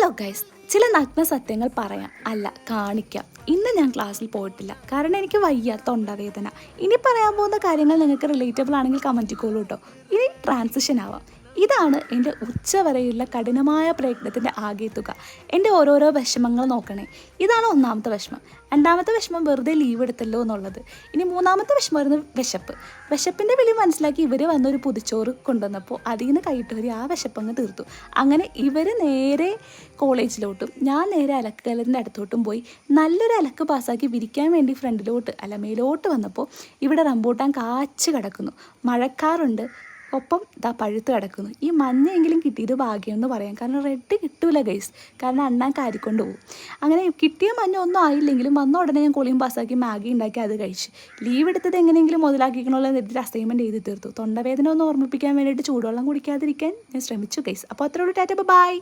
Hello guys, ചില നഗ്ന സത്യങ്ങൾ പറയാം, അല്ല കാണിക്കാം. ഇന്ന് ഞാൻ ക്ലാസ്സിൽ പോയിട്ടില്ല, കാരണം എനിക്ക് വയ്യ, തൊണ്ടവേദന. ഇനി പറയാൻ പോകുന്ന കാര്യങ്ങൾ നിങ്ങൾക്ക് റിലേറ്റബിൾ ആണെങ്കിൽ കമൻറ്റിക്കോളൂ കേട്ടോ. ഇനി ട്രാൻസിഷൻ ആവാം. ഇതാണ് എൻ്റെ ഉച്ചവരെയുള്ള കഠിനമായ പ്രയത്നത്തിൻ്റെ ആകെ തുക. എൻ്റെ ഓരോരോ വിഷമങ്ങൾ നോക്കണേ. ഇതാണ് ഒന്നാമത്തെ വിഷമം. രണ്ടാമത്തെ വിഷമം വെറുതെ ലീവ് എടുത്തല്ലോ എന്നുള്ളത്. ഇനി മൂന്നാമത്തെ വിഷമം വരുന്നത് വിശപ്പ്. വിശപ്പിൻ്റെ വില മനസ്സിലാക്കി ഇവർ വന്നൊരു പുതിച്ചോറ് കൊണ്ടുവന്നപ്പോൾ അതിൽ നിന്ന് കൈയിട്ടവർ ആ വിശപ്പങ്ങ് തീർത്തു. അങ്ങനെ ഇവർ നേരെ കോളേജിലോട്ടും ഞാൻ നേരെ അലക്കുകല്ലിൻ്റെ അടുത്തോട്ടും പോയി നല്ലൊരു അലക്ക് പാസ്സാക്കി വിരിക്കാൻ വേണ്ടി ഫ്രണ്ടിലോട്ട് അല്ല മേലോട്ട് വന്നപ്പോൾ ഇവിടെ റംബൂട്ടാൻ കാച്ച് കിടക്കുന്നു. മഴക്കാറുണ്ട്, ഒപ്പം ഇതാ പഴുത്ത് കിടക്കുന്നു. ഈ മഞ്ഞയെങ്കിലും കിട്ടിയത് ഭാഗ്യമെന്ന് പറയാം, കാരണം റെഡ് കിട്ടൂല ഗൈസ്, കാരണം അണ്ണാൻ കാരിക്കൊണ്ട് പോകും. അങ്ങനെ കിട്ടിയ മഞ്ഞ ഒന്നും ആയില്ലെങ്കിലും വന്ന ഉടനെ ഞാൻ കോളിയും പാസ്സാക്കി മാഗി ഉണ്ടാക്കി അത് കഴിച്ചു. ലീവ് എടുത്തത് എങ്ങനെയെങ്കിലും മുതലാക്കിക്കണമല്ലോ എന്നിട്ട് അസൈൻമെൻറ്റ് ചെയ്ത് തീർത്തു. തൊണ്ടവേദന ഒന്ന് ഓർമ്മിപ്പിക്കാൻ വേണ്ടിയിട്ട് ചൂടുവെള്ളം കുടിക്കാതിരിക്കാൻ ഞാൻ ശ്രമിച്ചു ഗൈസ്. അപ്പോൾ അത്രയോട് ടാറ്റ, ബൈ.